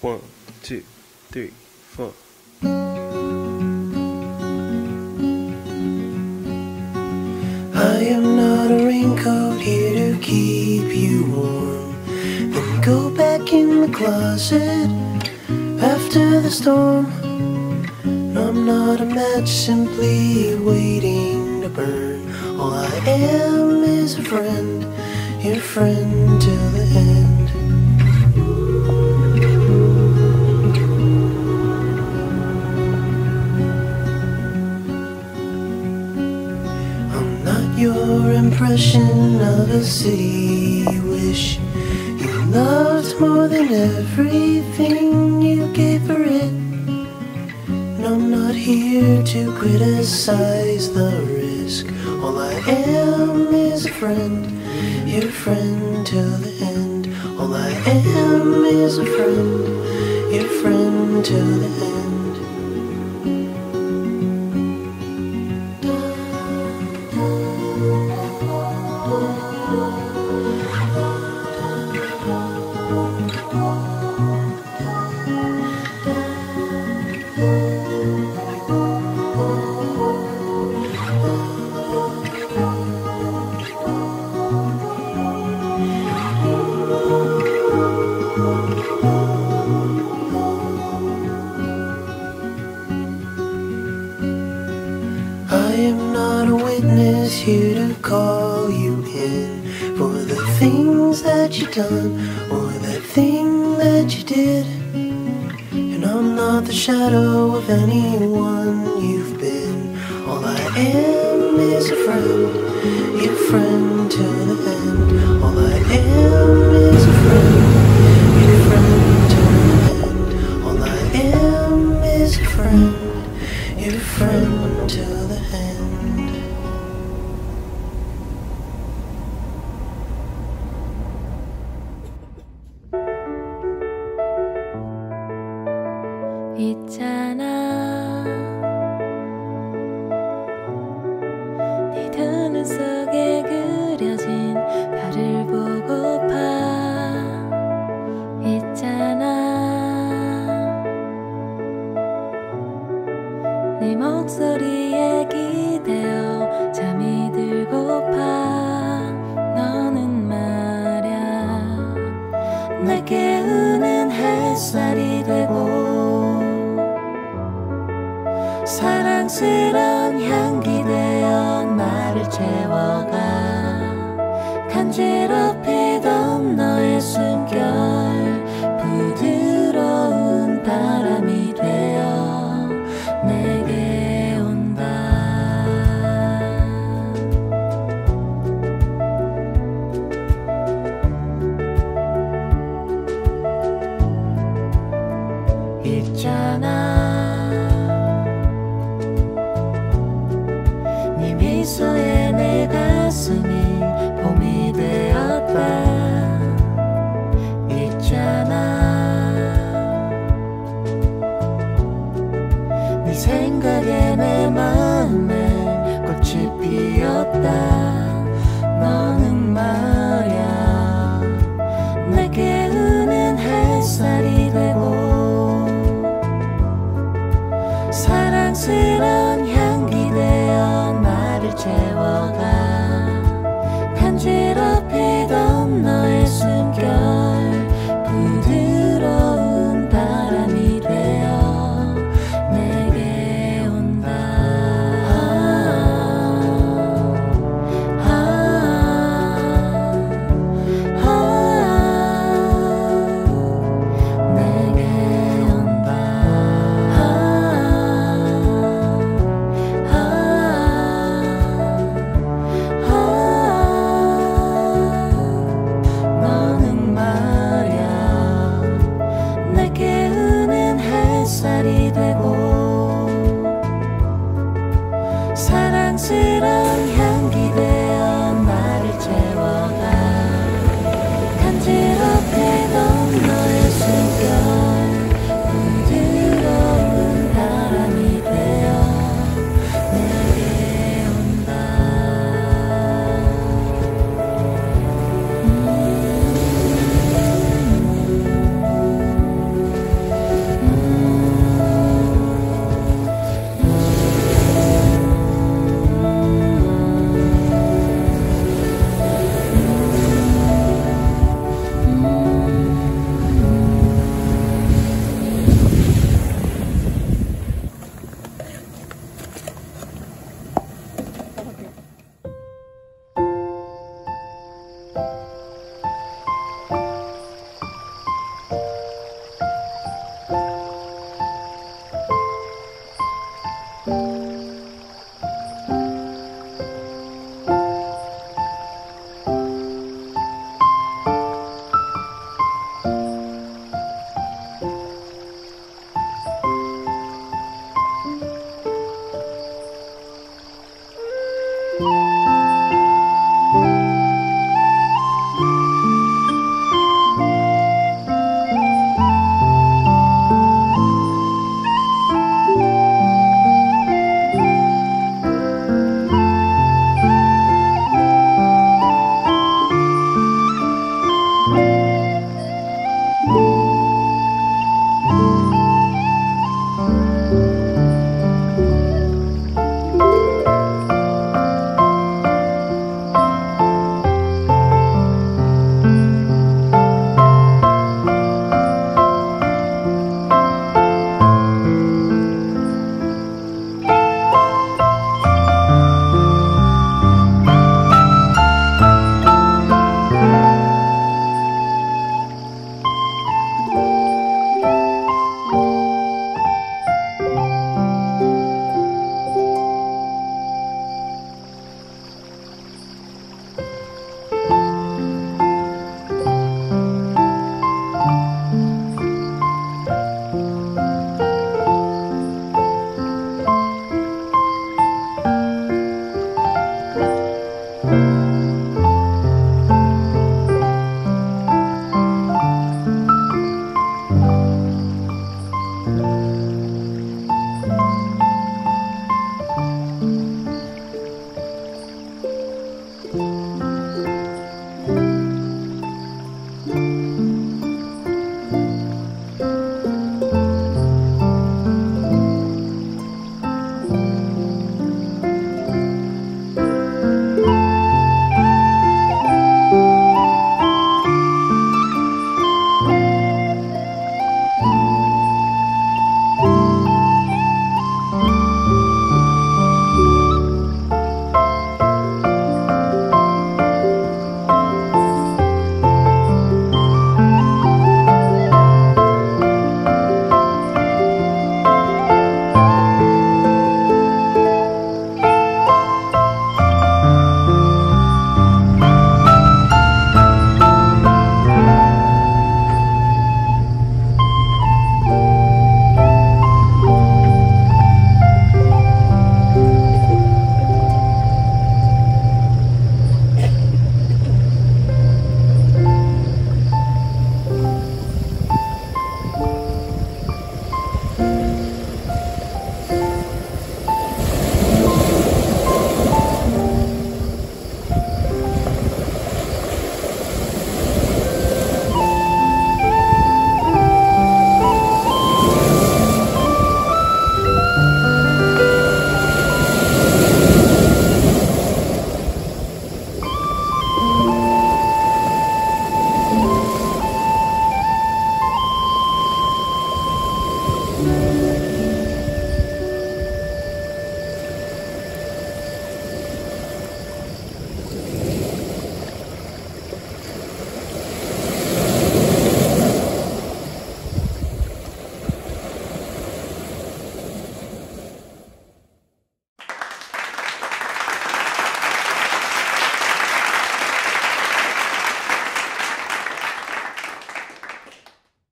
1, 2, 3, 4. I am not a raincoat here to keep you warm. Then go back in the closet after the storm. I'm not a match simply waiting to burn. All I am is a friend, your friend till the end. I'm not your impression of a city you wish you loved more than everything you gave for it. I'm not here to criticize the risk. All I am is a friend, your friend till the end. All I am is a friend, your friend till the end. Here to call you in for the things that you done or that thing that you did. And I'm not the shadow of anyone you've been. All I am is a friend, your friend till the end. All I am is a friend, your friend till the end. All I am is a friend, your friend till the end. 있잖아 네 두 눈 속에 그려진 별을 보고파 있잖아 네 목소리에 기대어 잠이 들고파 너는 말야 날 깨우는 햇살이 되고 사랑스런 향기 되어 나를 채워가 간지럽히던 너의 숨결 부드러운 바람이 되어 내게 온다 있잖아 미소에 내 가슴이 봄이 되었다 있잖아 네 생각에 내 마음에 꽃이 피었다 너는 말야 날 깨우는 햇살이 되고 사랑스런 향기 되어 채워가 간지럽히던 너의 숨결 부드러운 바람이 되어 내게 온다